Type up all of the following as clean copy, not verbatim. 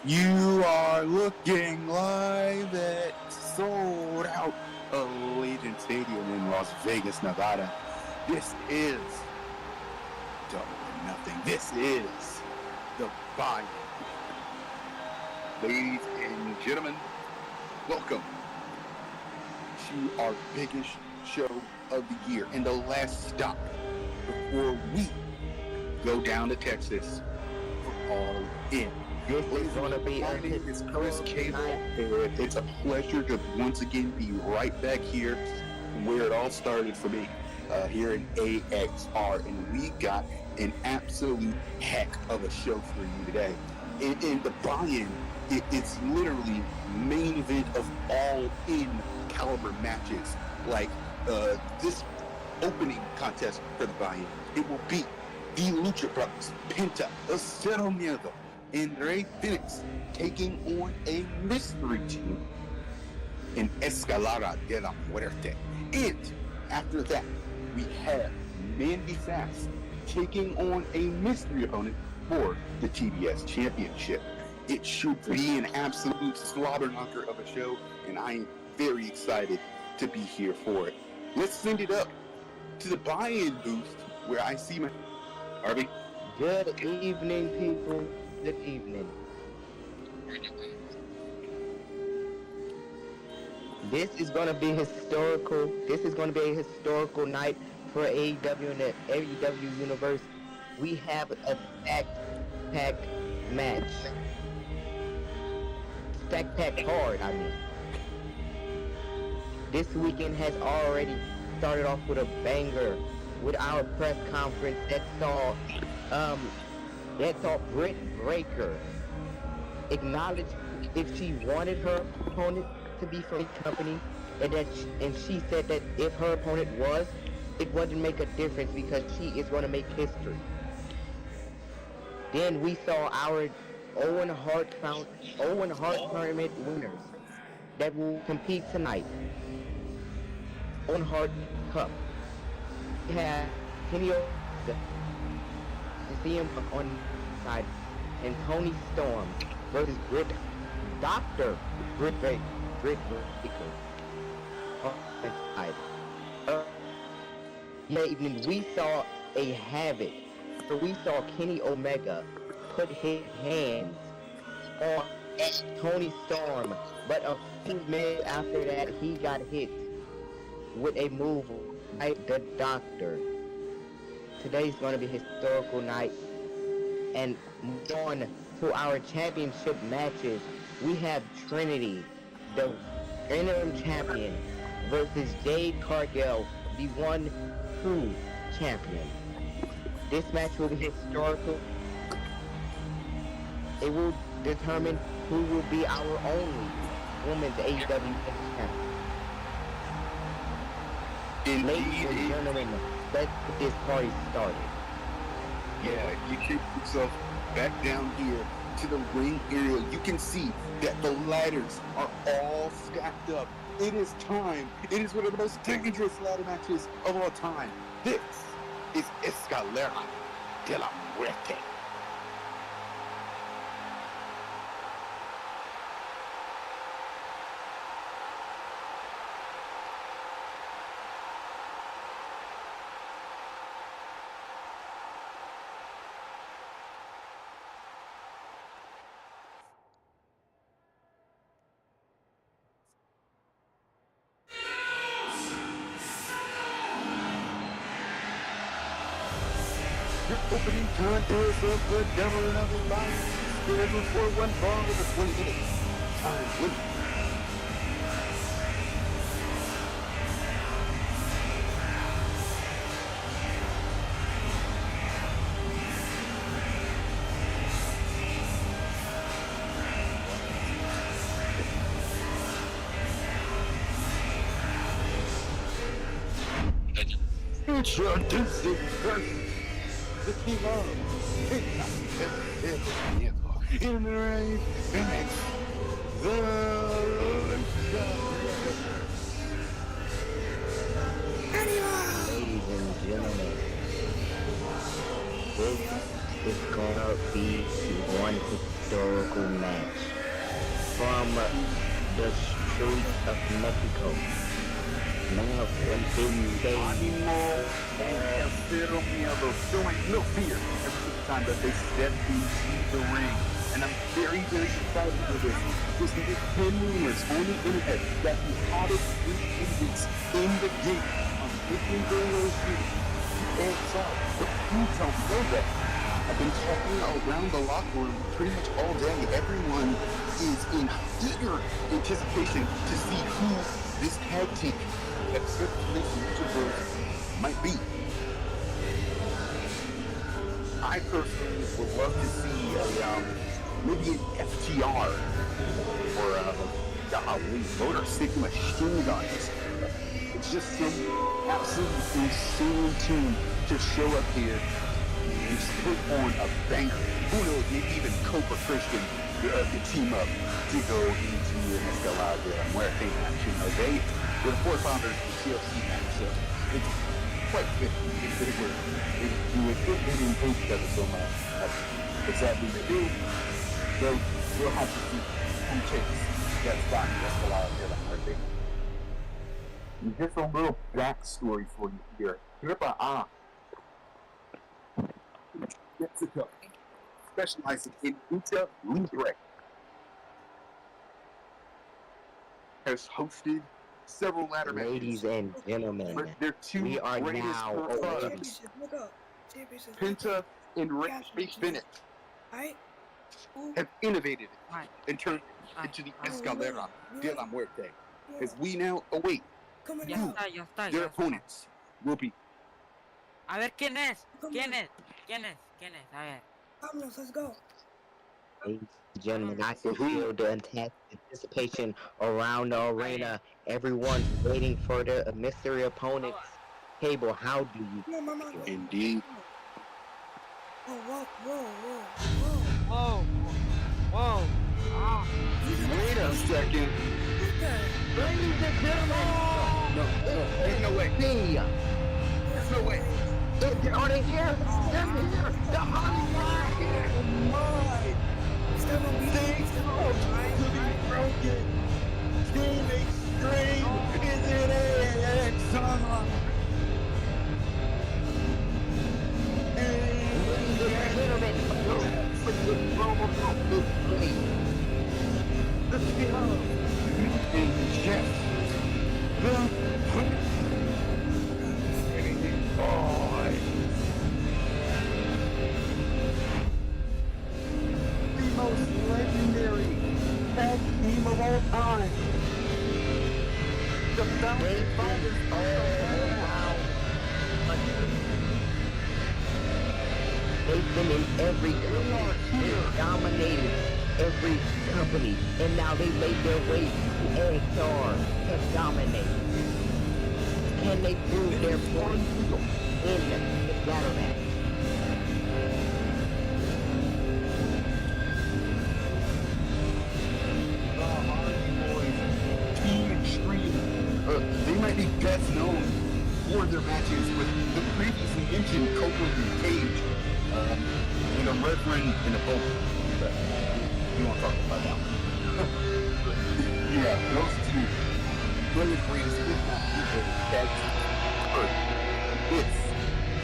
You are looking live at sold out Allegiant Stadium in Las Vegas, Nevada. This is Double or Nothing. This is the buy-in. Ladies and gentlemen, welcome to our biggest show of the year and the last stop before we go down to Texas for All In. This is going to be my name is Chris Cable, and it's a pleasure to once again be right back here where it all started for me, here in AXR, and we got an absolute heck of a show for you today. And the buy-in, it's literally main event of all-in caliber matches, like this opening contest for the buy-in. It will be the Lucha Brothers, Penta, El Cero Miedo, and Rey Phoenix taking on a mystery team in Escalada de la Muerte. And after that, we have Mandy Sass taking on a mystery opponent for the TBS Championship. It should be an absolute slobber knocker of a show, and I am very excited to be here for it. Let's send it up to the buy-in booth where I see my Harvey. Good evening, people. Good evening. This is going to be historical. This is going to be a historical night for AEW and the AEW universe. We have a stack-packed match. Stack-packed hard, I mean. This weekend has already started off with a banger with our press conference that saw Britt Baker acknowledge if she wanted her opponent to be from the company, and she said that if her opponent was, it wouldn't make a difference because she is going to make history. Then we saw our Owen Hart tournament winners that will compete tonight. Owen Hart Cup. We have Kenny Omega, CM on the side, and Tony Storm versus Dr. Britt Baker on the side. Evening we saw a Havoc. So we saw Kenny Omega put his hands on Tony Storm, but a few minutes after that he got hit with a move by the Doctor. Today's going to be a historical night. And on to our championship matches, we have Trinity, the interim champion, versus Jade Cargill, the 1-2 champion. This match will be historical. It will determine who will be our only women's AEW champion. Ladies and gentlemen, let's get this party started. Yeah, you take yourself back down here to the ring area. You can see that the ladders are all stacked up. It is time. It is one of the most dangerous ladder matches of all time. This is Escalera de la Muerte. Opening contest of the Double or Nothing buy-in, scheduled for one fall over 20 minutes. Time limit. Introducing first, the team of in the Rey Phoenix, the Lucha Ladies and gentlemen, this is gonna be one historical match from the streets of Mexico. Now, when they say There ain't no fear every single time that they step into the ring. And I'm very, very excited for this. This is 10 rumors on the internet that the hottest three agents in the game are making their way here. And so, you don't know that. I've been talking around the locker room pretty much all day. Everyone is in eager anticipation to see who this tag team that certainly YouTubers might be. I personally would love to see maybe an FTR or golly, Motor City Machine Guns. It's just some absolutely insane tune to show up here and just put on a banger. Who knows, maybe even Cobra Christian could team up to go into an Escalade and where they match. You know, they were the four founders of the TLC match, so it's quite fit if they were do it. They didn't hate each other so much. But sadly they do. So we'll have to see who takes that spot in Escalade on Thursday. And just a little backstory for you here. Triple Mexico, specializing in lucha libre, has hosted several ladder matches. ladies and gentlemen, Their two we are greatest now products, Penta and Ray Bennett, have innovated and turned it into the Escalera de la Muerte, as we now await Ya está. their opponents will be. A ver, ¿quién es? ¿Quién es? A ver. Vámonos, let's go. ladies and gentlemen, I can feel the intense anticipation around the arena. Everyone's waiting for the mystery opponents. Cable, how do you Yeah, mama. feel? Indeed. Whoa. Whoa. Ah. Wait a second. Ladies and gentlemen, No, there's no way. see, There's no way. are they here? They're here. The Hollywood here. Still gonna be Things are to be broken. Team Extreme is in AEW. Ladies and gentlemen, freaking ROBLOX is playing. Let's get on. And Jeff. The most legendary tag team of all time. The founding fathers of the world. They've been in every company, they've dominated every company, and now they made their way to AEW to dominate. Can they prove their point in this ladder match? The Hardy Boys, Team Extreme. They might be best known for their matches with the previously mentioned Cobra and Cage, and a Reverend and a Pope. But we won't talk about that one. Yeah, those two really greatest if not the greatest tag teams.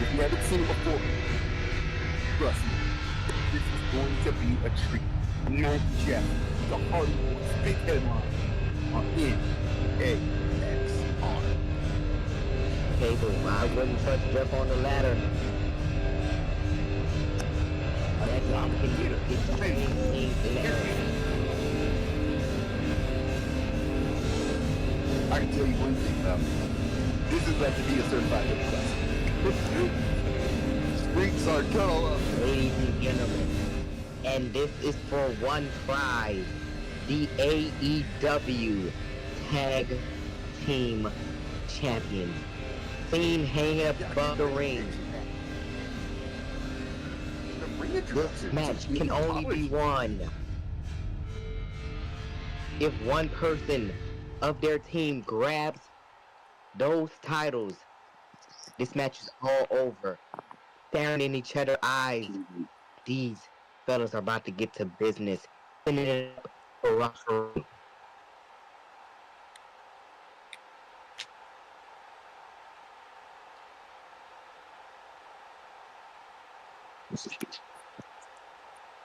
If you haven't seen it before, trust me, this is going to be a treat. Not Jeff, the Hardy Boys, big headline on NXR. Cable, I wouldn't touch Jeff on the ladder. That man can do it. It's I can tell you one thing, this is about to be a certified hit class. Streets are cut up. Ladies and gentlemen, and this is for one prize, the AEW Tag Team Champions. Seen hanging above the ring. This match can only be won if one person of their team grabs those titles. This match is all over. Staring in each other's eyes, these fellas are about to get to business. Sending it up for referee.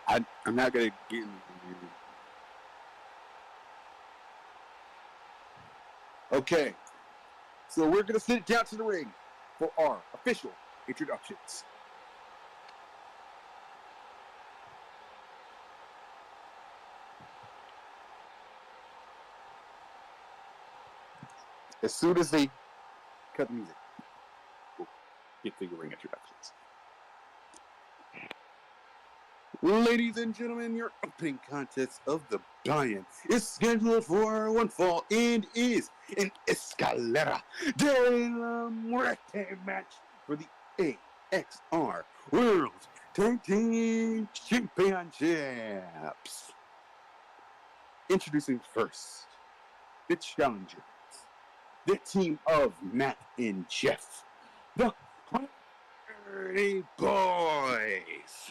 I'm not gonna get. Okay, so we're gonna sit down to the ring for our official introductions. As soon as they cut the music, we'll get to your ring introductions. Ladies and gentlemen, your opening contest of the buy-in is scheduled for one fall and is an Escalera de la Muerte match for the AXR World Tag Team Championships. Introducing first, the challengers, the team of Matt and Jeff, the Hardy Boys.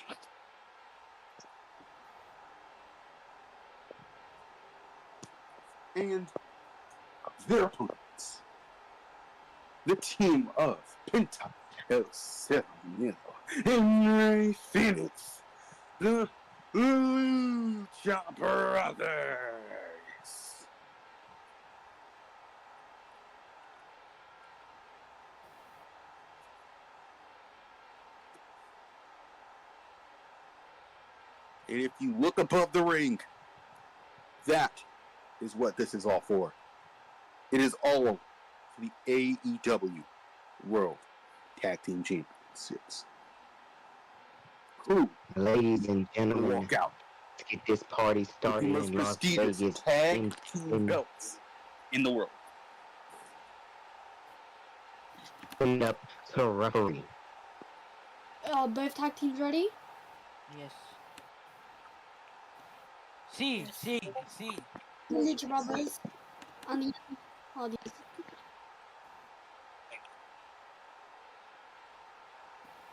And their opponents, the team of Penta, El Cero Miedo, and Ray Phoenix, the Lucha Brothers. And if you look above the ring, that is what this is all for. It is all for the AEW World Tag Team Championships. Who Ladies and gentlemen, walk out let's get this party with the started most in Las prestigious Vegas. tag team belts in the world? Putting up to referee. Both tag teams ready? Yes. Sí, sí, sí. Lucha Brothers. And the Hardys.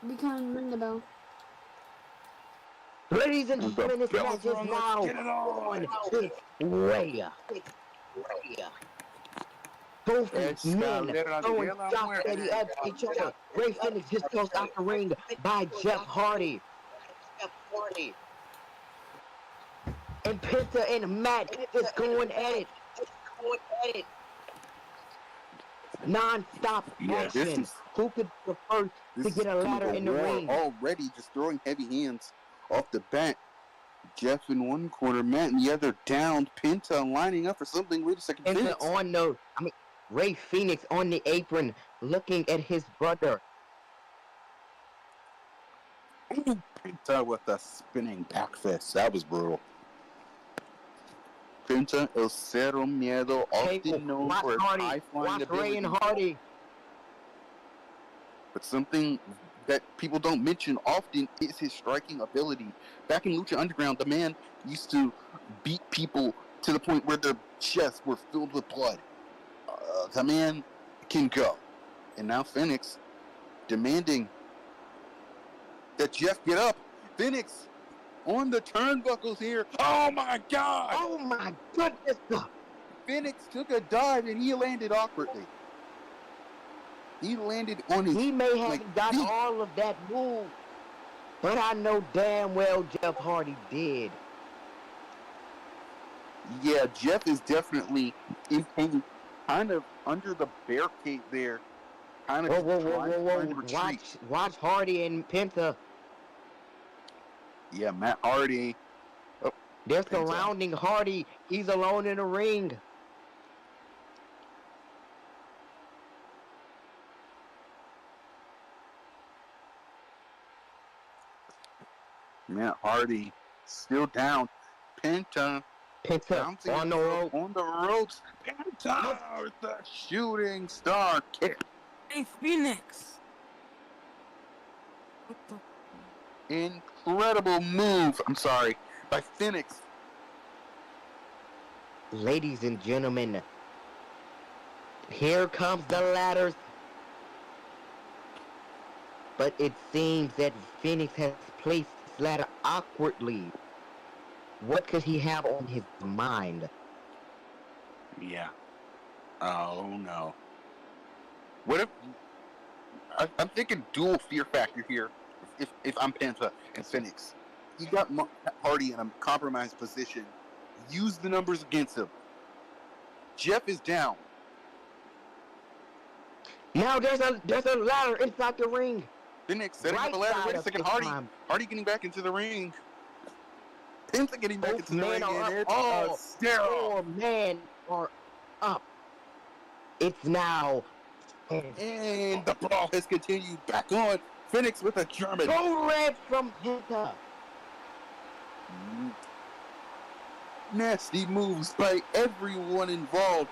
We can ring the bell. Ladies and And gentlemen, the this match bells is are on, now let's get it on on. its way. Both men Escalera throwing de la shots at each other. Ray Phoenix just tossed out the ring by Jeff Hardy. And Penta and Matt just going at it. Non-stop Yeah, this action. is Who could be the first to this get a is kind ladder of in the war ring? already. Just throwing heavy hands off the bat. Jeff in one corner, Matt in the other, down. Penta lining up for something. Wait a second, Penta Phoenix. on the, Ray Phoenix on the apron, looking at his brother. Ooh, Penta with a spinning back fist. That was brutal. Penta El Cero Miedo, often known Watch for his Hardy. high-flying Watch Ray and ability. Hardy. But something that people don't mention often is his striking ability. Back in Lucha Underground, the man used to beat people to the point where their chests were filled with blood. The man can go. And now Phoenix demanding that Jeff get up. Phoenix on the turnbuckles here. Oh my God! Oh my goodness! Phoenix took a dive and he landed awkwardly. He landed on his. He may have got feet. all of that move, but I know damn well Jeff Hardy did. Yeah, Jeff is definitely in pain, kind of under the barricade there. Kind of trying to retreat. Watch Hardy and Penta. Yeah, Matt Hardy. Oh, They're Penta. surrounding Hardy. He's alone in the ring. Matt Hardy still down. Penta bouncing on the rope. on the ropes. Penta with the shooting star kick. Hey, Phoenix. What the? Incredible move. I'm sorry, by Phoenix. Ladies and gentlemen, here comes the ladders. But it seems that Phoenix has placed ladder awkwardly. What could he have on his mind? Yeah. Oh no. What if I'm thinking dual fear factor here? If I'm Penta and Phoenix, you got Hardy in a compromised position. Use the numbers against him. Jeff is down. Now there's a ladder inside the ring. Phoenix setting up Right a ladder. side Wait a of second, this Hardy. time. Hardy getting back into the ring. Penta getting back Both into the men ring, are and up. it's a All stare off. 4 men are up. It's now. And the brawl has continued. Back on. Phoenix with a German. Go red from Penta. Nasty moves by everyone involved.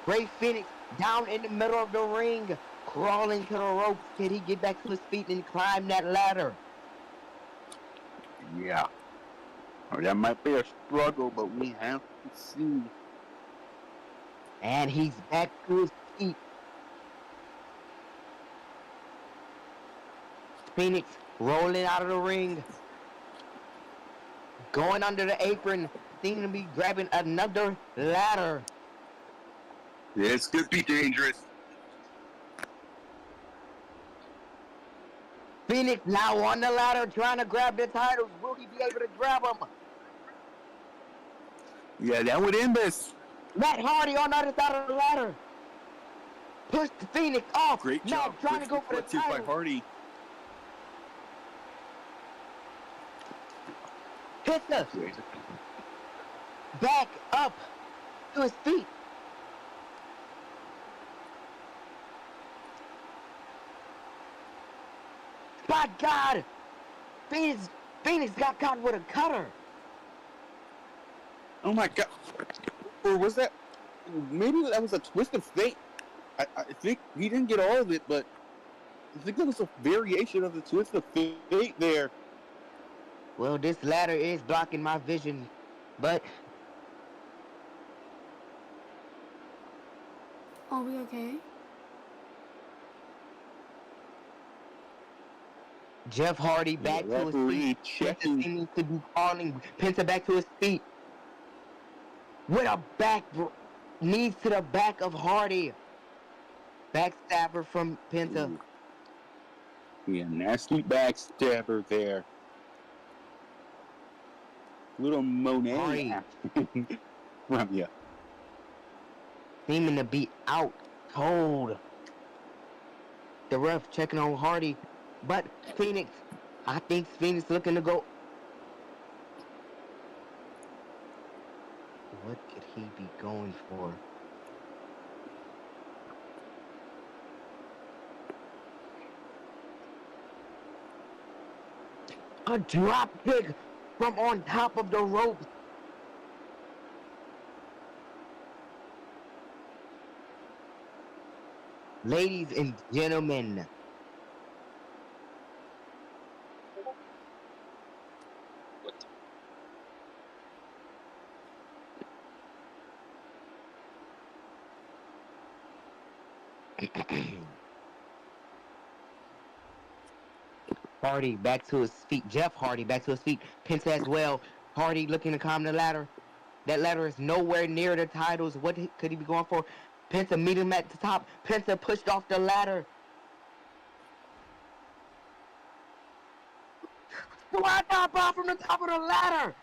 Ray Phoenix down in the middle of the ring, crawling to the ropes. Can he get back to his feet and climb that ladder? Yeah. That might be a struggle, but we have to see. And he's back to his feet. Phoenix rolling out of the ring. Going under the apron. Seeming to be grabbing another ladder. This could be dangerous. Phoenix now on the ladder trying to grab the titles. Will he be able to grab them? Yeah, that would end this. Matt Hardy on the other side of the ladder. Push the Phoenix off. Great Matt job. trying to go for the Tip by title. Hardy. Penta back up to his feet. My God! Phoenix got caught with a cutter. Oh my God. Or was that? Maybe that was a twist of fate. I think he didn't get all of it, but I think that was a variation of the twist of fate there. Well, this ladder is blocking my vision, but Are we okay? Jeff Hardy back to his referee feet. checking. Penta seems to be calling Penta back to his feet. With a knees to the back of Hardy. Backstabber from Penta. Ooh. Yeah, nasty backstabber there. Little Monet action from you. Seeming to be out cold. The ref checking on Hardy. But Phoenix, I think Phoenix looking to go. What could he be going for? A drop kick from on top of the ropes. Ladies and gentlemen, Hardy back to his feet. Jeff Hardy back to his feet. Penta as well. Hardy looking to climb the ladder. That ladder is nowhere near the titles. What could he be going for? Penta meet him at the top. Penta pushed off the ladder. Squat top off from the top of the ladder.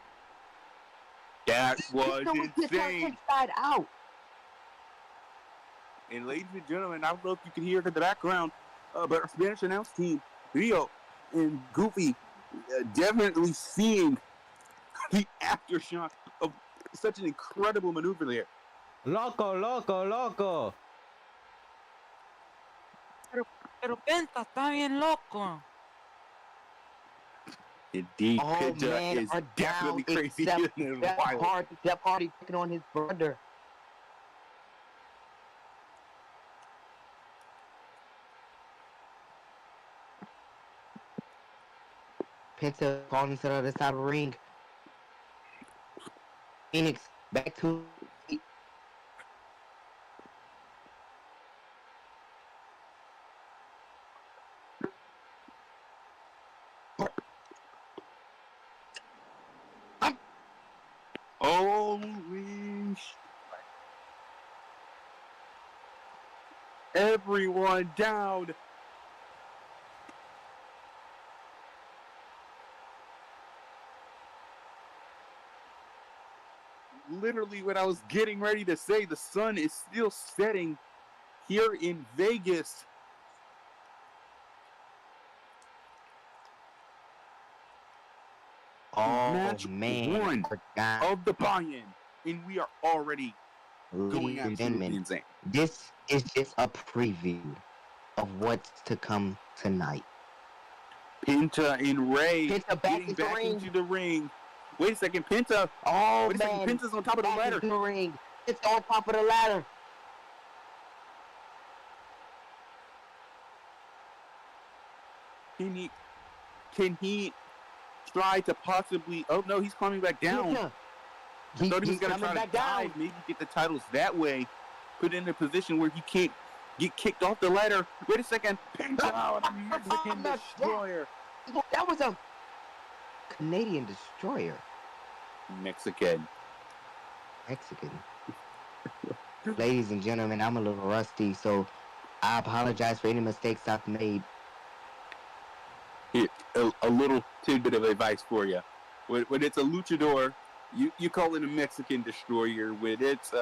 That was Penta insane. inside out. And ladies and gentlemen, I don't know if you can hear it in the background, but our Spanish announce team, Rio and Goofy, definitely seeing the aftershock of such an incredible maneuver there. Loco, loco, loco. Pero Penta está bien loco. Indeed, All Penta men is are definitely down crazy except and Jeff wild. Hardy. Jeff Hardy picking on his brother. Penta falling to the other side of the ring. Phoenix back to Holy sh... Everyone down. Literally what I was getting ready to say, the sun is still setting here in Vegas. Oh Match man, one I forgot. of the buy-in, and we are already going Ladies and absolutely gentlemen, insane. this is just a preview of what's to come tonight. Penta and Ray Penta back getting into the back ring. into the ring. Wait a second, Penta. Oh Wait a second, man, Penta's on top of the back ladder. into the ring. It's on top of the ladder. Can he try to possibly... Oh no, he's climbing back down. Penta. I thought he was He's going to coming try back to down. dive, maybe get the titles that way. Put in a position where he can't get kicked off the ladder. Wait a second. Penta with a Mexican destroyer. That was a Canadian destroyer. Mexican. Ladies and gentlemen, I'm a little rusty, so I apologize for any mistakes I've made. Here, a little tidbit of advice for you. When it's a luchador, you call it a Mexican destroyer. When it's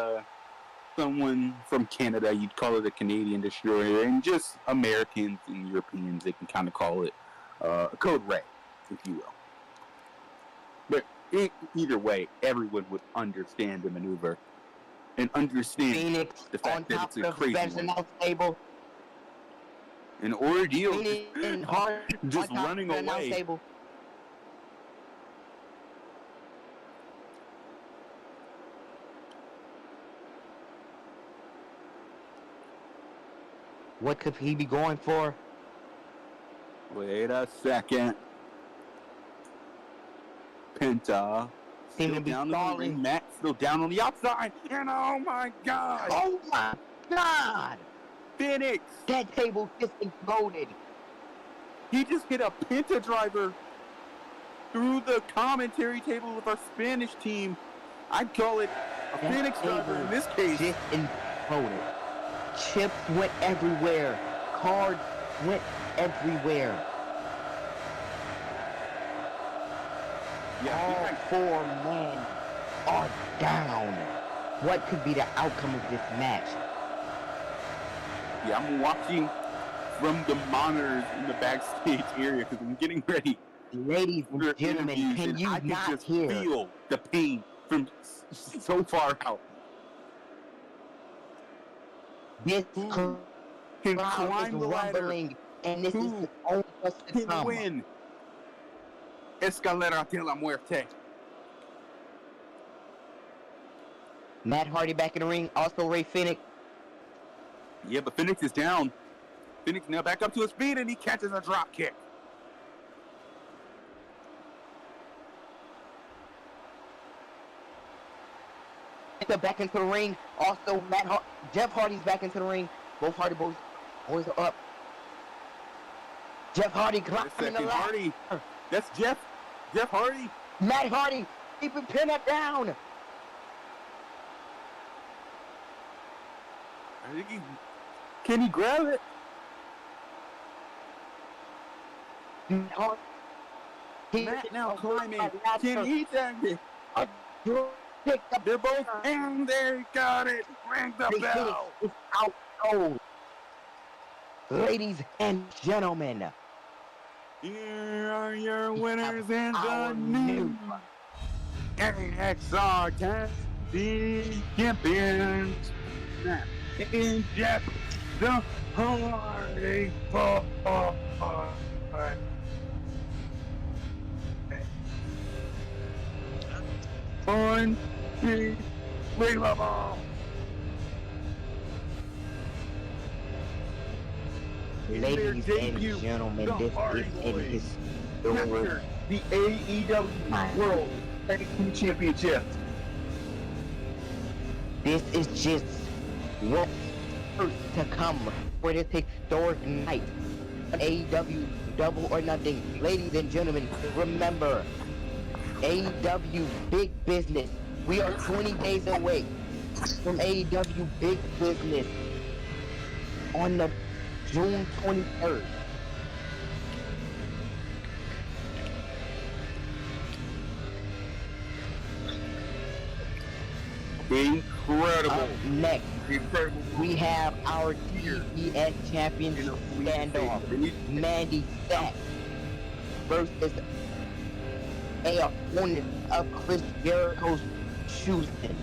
someone from Canada, you'd call it a Canadian destroyer. And just Americans and Europeans, they can kind of call it a code red, if you will. But either way, everyone would understand the maneuver and understand Phoenix the fact on that top it's a of the crazy bench one. announce table. An ordeal. Phoenix and Hart Just on top running of the announce away. table. What could he be going for? Wait a second. Penta. Seem Still to be down in the stalling. ring. Matt still down on the outside. And oh my God. Oh my God! Phoenix. That table just exploded. He just hit a Penta driver through the commentary table with our Spanish team. I'd call it a That Phoenix driver table in this case. just exploded. Chips went everywhere. Cards went everywhere. All Yeah, four men are down. What could be the outcome of this match? yeah, I'm watching from the monitors in the backstage area because I'm getting ready Ladies and for gentlemen, interviews, can and you I can not just hear? feel the pain from so far out. This Who can crowd is climb the ladder? rumbling, and this is Who the only what's to can come. win? Escalera de la Muerte. Matt Hardy back in the ring. Also Ray Phoenix. Yeah, but Phoenix is down. Phoenix now back up to his feet, and he catches a drop kick. Back into the ring. Also Jeff Hardy's back into the ring. Both Hardy boys are up. Jeff Hardy Wait a climbing the second, ladder. Hardy. That's Jeff. Jeff Hardy. Matt Hardy keeping Penta down. I think can he grab it? Matt Hardy. Matt now climbing. Can he tag it? Picked up. They're both, and they got it. Ring the bell. It's out cold. Ladies and gentlemen, Here are your winners and our the new AEWROBLOX Tag Team Champions. Matt and Jeff, the Hardy Boys. Unbelievable. ladies and gentlemen, this is in his Captured the AEW World Tag Team Championship. This is just what's first to come for this historic night. AEW Double or Nothing. Ladies and gentlemen, remember, AEW Big Business We are 20 days away from AEW Big Business on the June 23rd. Incredible. Up next, Incredible. we have our TBS Championship standoff. Mandy Sachs versus a opponent of Chris Jericho's choosing.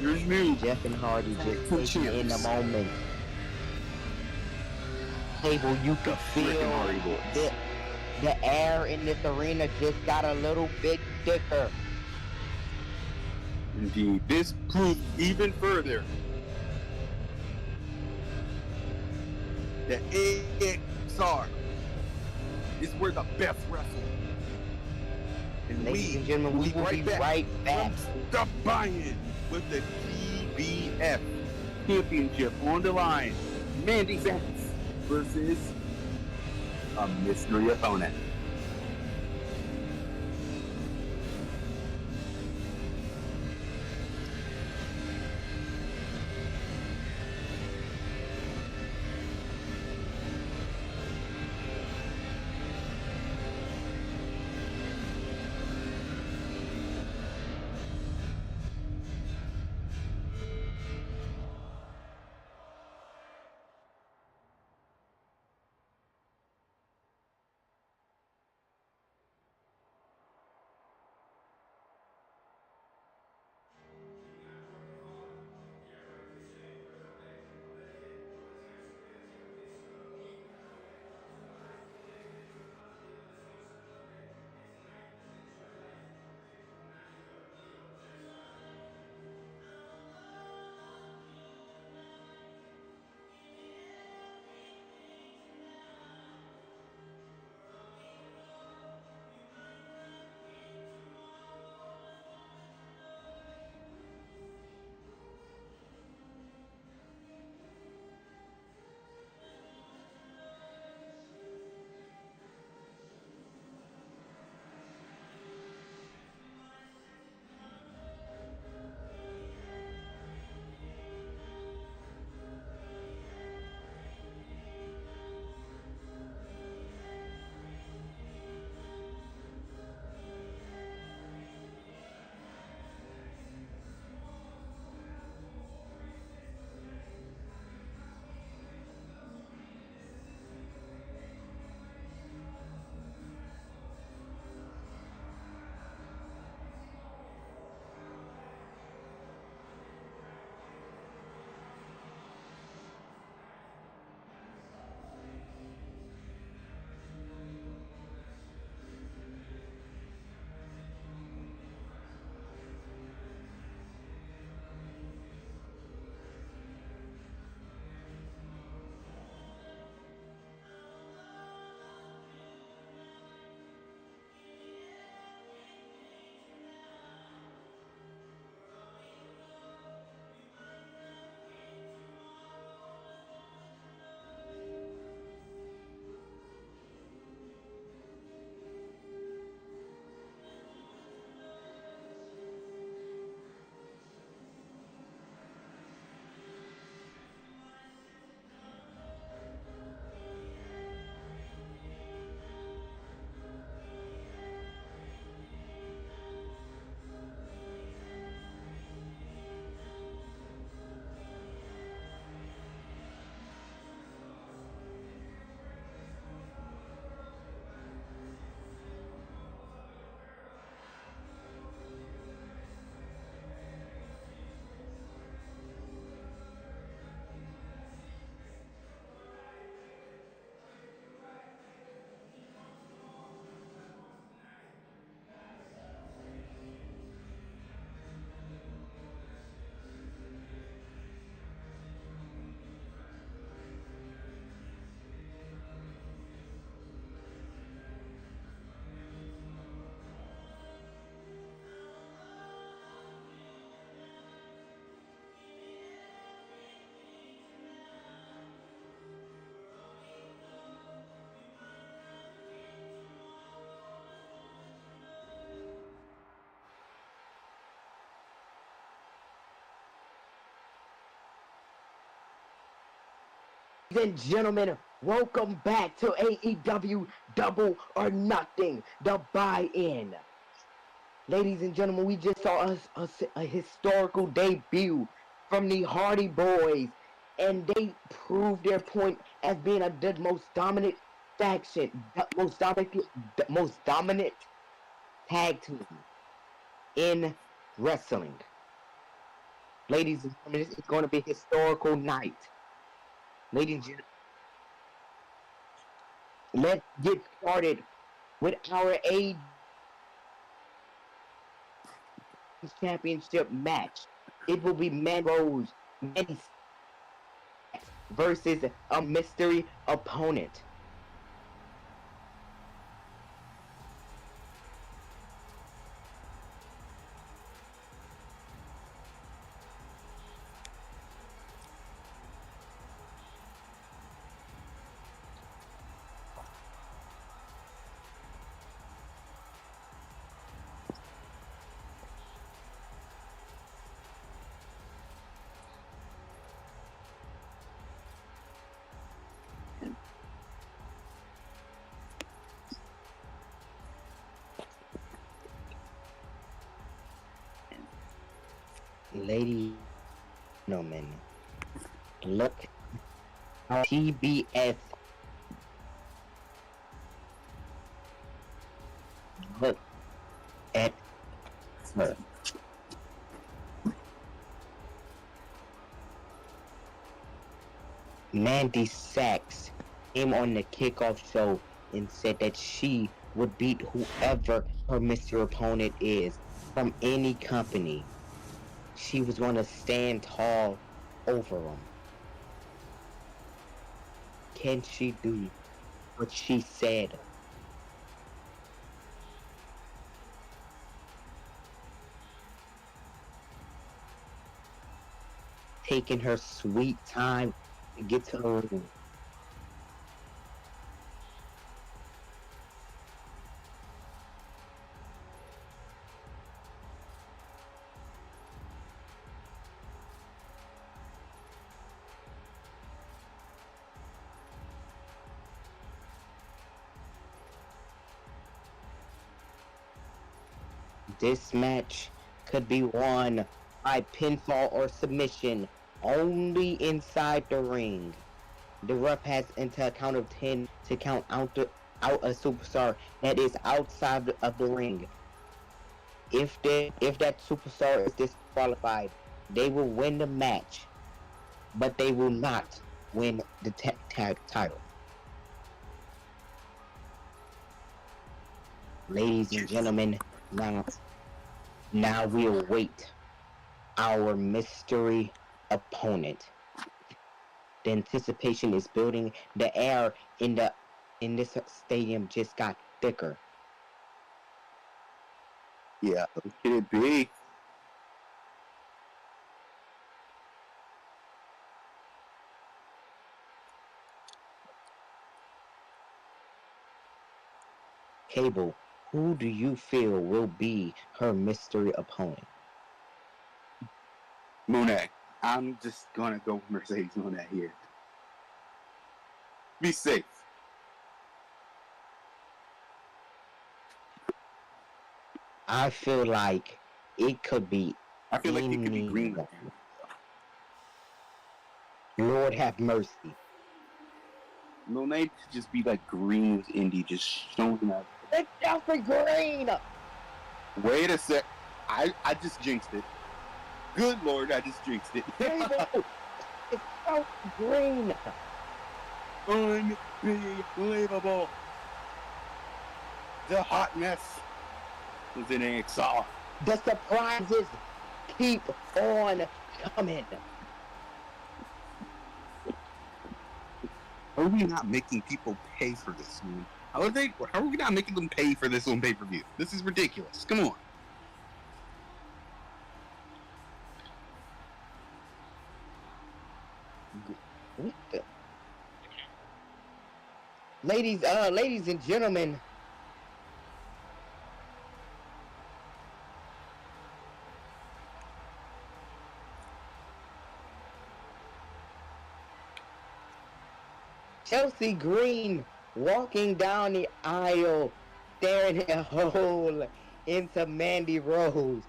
Here's me. Jeff and Hardy just Two taking it in the champs. moment. Cable, you can freaking Hardy feel Boys. the air in this arena just got a little bit thicker. Indeed. This proved even further that AEWROBLOX is where the best wrestle. And Ladies and gentlemen, we will be right back. Stop buying with the TBF Championship on the line. Mandy Sachs versus a mystery opponent. and gentlemen, welcome back to AEW Double or Nothing, the buy-in. Ladies and gentlemen, we just saw a historical debut from the Hardy Boys, and they proved their point as being the most dominant faction, the most dominant tag team in wrestling. Ladies and gentlemen, this is going to be a historical night. Ladies and gentlemen, let's get started with our A championship match. It will be Mandy versus a mystery opponent. Ladies and gentlemen, look at TBS. Look at her. Mandy Sachs came on the kickoff show and said that she would beat whoever her mystery opponent is from any company. She was going to stand tall over them. Can she do what she said? Taking her sweet time to get to the ring. This match could be won by pinfall or submission only inside the ring. The ref has until a count of 10 to count out a superstar that is outside of the ring. If that superstar is disqualified, they will win the match, but they will not win the tag title. Ladies and gentlemen, now we await our mystery opponent. The anticipation is building. The air in this stadium just got thicker. Yeah, who can it be? Cable, who do you feel will be her mystery opponent? Monet. I'm just gonna go with Mercedes Monet here. Be safe. I feel like it could be I feel like it could be green. Lord have mercy. Monet could just be like green with Indy just showing up. It's Delphi Green! Wait a sec. I just jinxed it. Good Lord, I just jinxed it. Cable! It's Delphi Green! Unbelievable. The hot mess was in AXR. The surprises keep on coming. How are we not making people pay for this, man? How are we not making them pay for this on pay-per-view? This is ridiculous. Come on. Ladies and gentlemen, Chelsea Green walking down the aisle, staring a hole into Mandy Rose.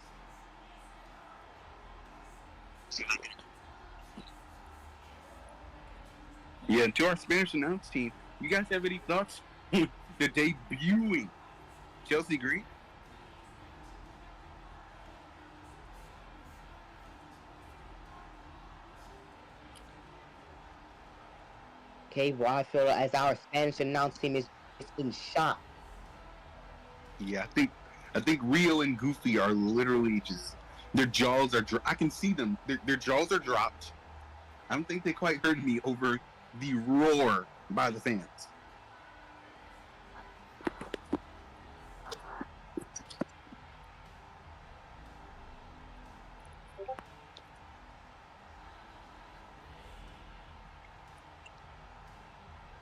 Yeah, and to our Spanish announce team, you guys have any thoughts on the debuting Chelsea Green? Okay, well, I feel as our Spanish announce team is in shock. Yeah, I think Rio and Goofy are literally just their jaws are. I can see them. Their jaws are dropped. I don't think they quite heard me over the roar by the fans.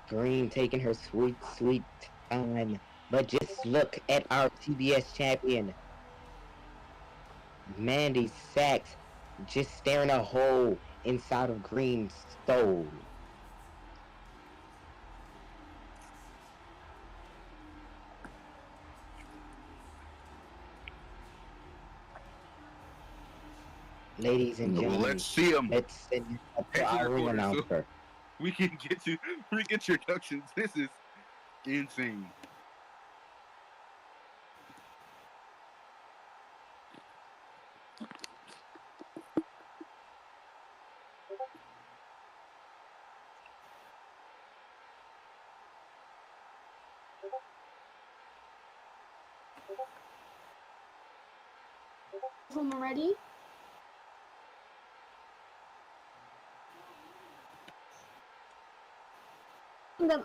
Green taking her sweet, sweet time. But just look at our TBS champion, Mandy Sachs, just staring a hole inside of Green's soul. Ladies and Well, gentlemen, let's see them. let's send it up to our ring announcer. We can get to ring introductions. This is insane. From already?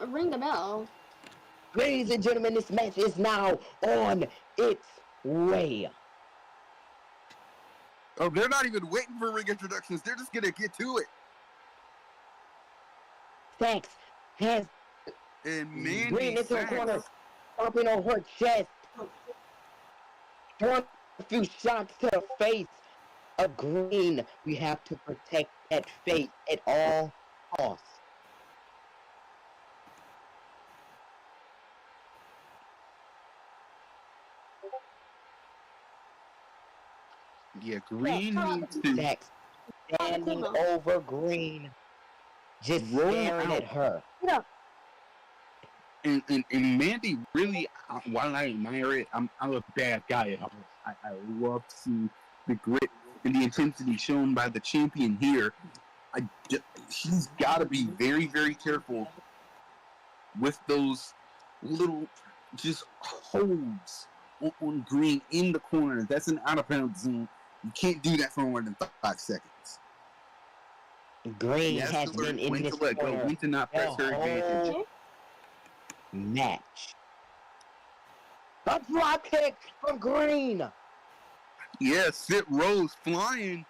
Ring the bell. Ladies and gentlemen, this match is now on its way. Oh, they're not even waiting for ring introductions. They're just gonna get to it. Sachs has And Green Mandy into the Sachs, corner, stomping on her chest, throwing a few shots to the face of Green. We have to protect that face at all costs. yeah, Green needs to Sachs standing over Green, just roll staring out. at her. And Mandy really, while I admire it, I'm a bad guy at heart. I love to see the grit and the intensity shown by the champion here. She's got to be very, very careful with those little just holds on Green in the corner. That's an out of bounds zone. You can't do that for more than 5 seconds. Green has to learn been in when this to let go, corner when to not press her advantage. match. A drop kick from Green. Yeah, Sid Rose flying.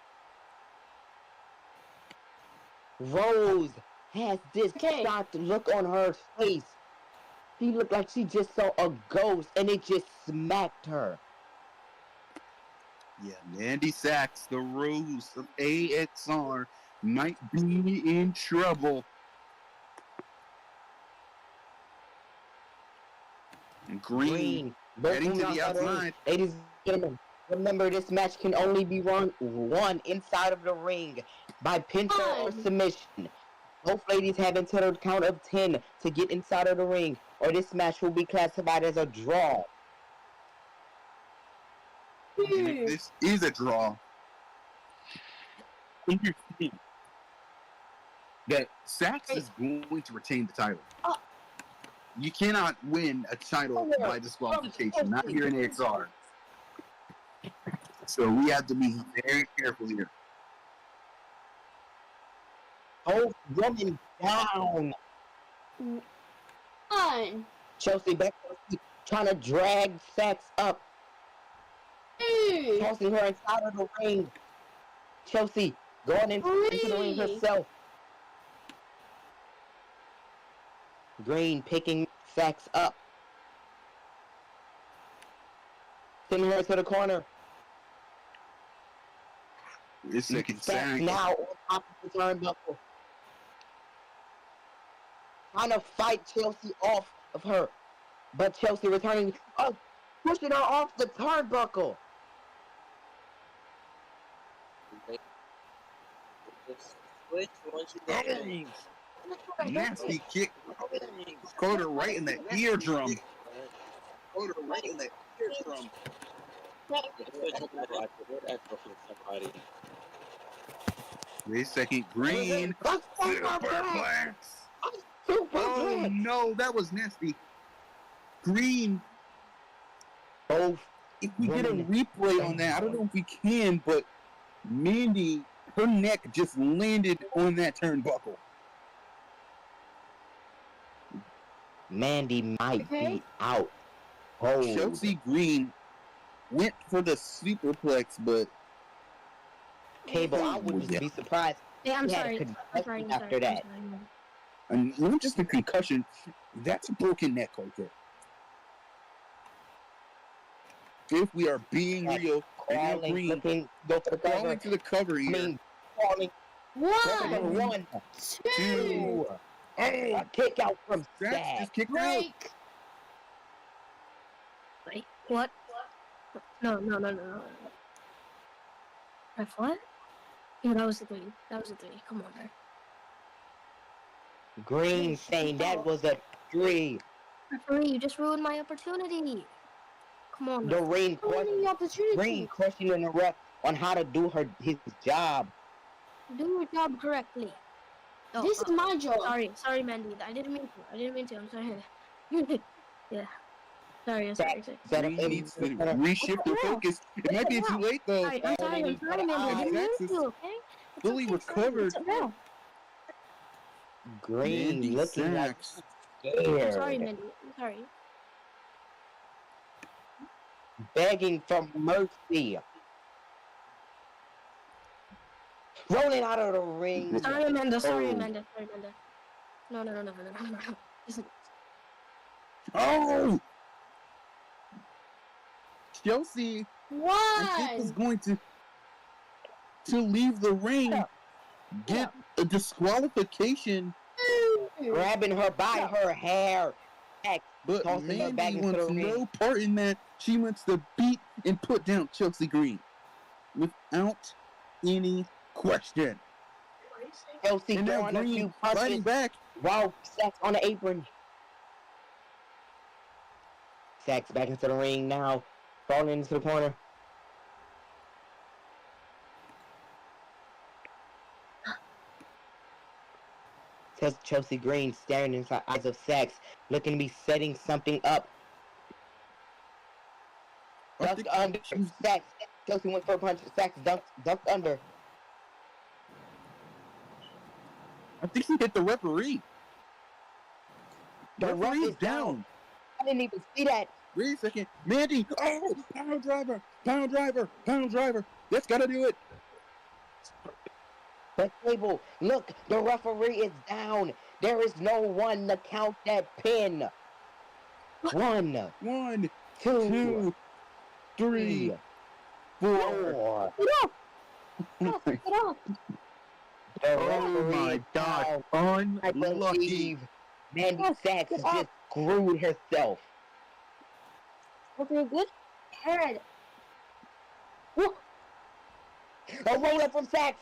Rose has this shocked look on her face. She looked like she just saw a ghost and it just smacked her. Yeah, Mandy Sachs, the Rose of AXR, might be in trouble. And Green heading to the outside. Ladies and gentlemen, remember this match can only be won inside of the ring by pinfall or submission. Both ladies have until the count of 10 to get inside of the ring, or this match will be classified as a draw. And if this is a draw, understand that Sachs is going to retain the title. You cannot win a title by disqualification, not here in AXR. So we have to be very careful here. Oh, woman down. On. Chelsea back trying to drag Sachs up. Tossing her inside of the ring. Chelsea going into the ring herself. Green picking Sachs up. Sending her to the corner. It's second Sachs Sachs. now on top of the turnbuckle. trying to fight Chelsea off of her. But Chelsea returning, pushing her off the turnbuckle. Switch once you get it. Nasty kick. Caught her right in the eardrum. Caught her right in the eardrum. Wait a second. Green. Superplex. Oh no, that was nasty. Green. Both. If we get a replay on that, I don't know if we can, but Mandy, her neck just landed on that turnbuckle. Mandy might be out. Oh. Chelsea Green went for the superplex, but Cable, I wouldn't be surprised. Yeah, I'm He had a sorry. concussion after that. and not just a concussion, that's a broken neck right there. If we are being real, Crawling, Green looking, go for the cover. crawling to the cover I here. mean, crawling. One, One, two, a kick out from That's Stag. just kicked out. break. Wait, what? No. Ref, what? Yeah, that was the three. Come on, man. Green saying that was a 3. Referee, you just ruined my opportunity. Come on, The man. ring Ruining the opportunity. Green questioning the ref on how to do his job. Do your job correctly. Oh, This is my job. Sorry, Mandy. I didn't mean to. I'm sorry. Yeah. Sorry. Set up Green needs to reshift their focus. It might be too late though. I'm sorry, Mandy. I didn't mean to, okay? It's Fully okay, recovered. sorry. It's okay. Green Mandy looking like Sachs. I'm scared. sorry, Mandy. I'm sorry. Begging for mercy. Rolling out of the ring. Sorry, Amanda. Oh. No. Listen. Oh! Chelsea, I think, was One. going to leave the ring, get a disqualification, Grabbing her by her hair. but Tossing her back Mandy into the wants ring. no part in that. She wants to beat and put down Chelsea Green without any question. Chelsea And now throwing a Green few fighting punches back. while Sachs on the apron. Sachs back into the ring now. Falling into the corner. Chelsea Green staring into the eyes of Sachs, looking to be setting something up. Dunked under. Sachs. Chelsea went for a punch. Sachs dunked under. I think he hit the referee. The The ref referee's is down. I didn't even see that. Wait a second. Mandy. Oh, pound driver. That's got to do it. The table. Look, the referee is down. There is no one to count that pin. 1, 1, 2, 2, 3, 4. 4. Get off. The Oh referee my is God. down. I Unlucky. believe Mandy Sachs just screwed herself. Okay, good. Head. A roll up from Sachs.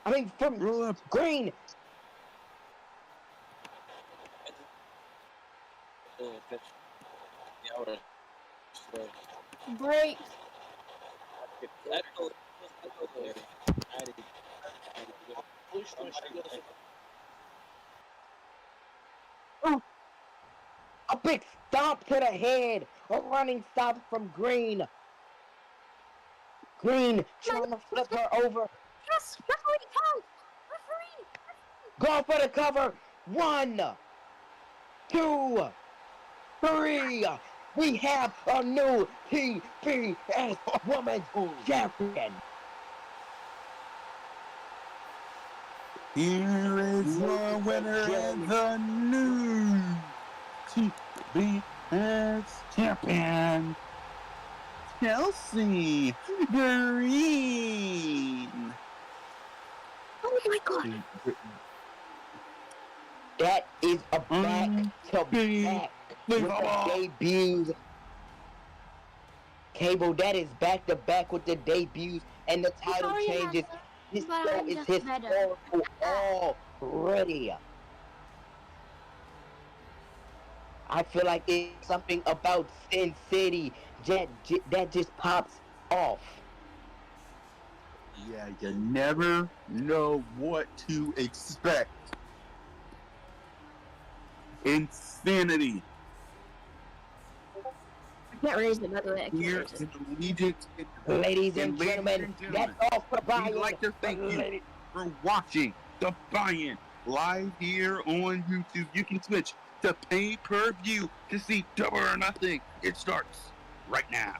I mean, from Roll up. Green. Break. A big stomp to the head. A running stomp from Green. Green trying to flip her over. Yes, referee, count. Going for the cover. 1, 2, 3. We have a new TBS Women's Champion. Here is your winner and the new TBS champion, Chelsea Green. Oh my God. That is a back to back with the debuts. Cable, that is back to back with the debuts and the title already had changes. that, This but show I'm is just better. historical already. I feel like it's something about Sin City that just pops off. Yeah, you never know what to expect. Insanity. I can't raise it, by the way. I can't Here raise it. in the Legion's Ladies and gentlemen, that's all for we'd buying. like to thank you for watching the buy-in live here on YouTube. You can switch to pay-per-view to see Double or Nothing. It starts right now.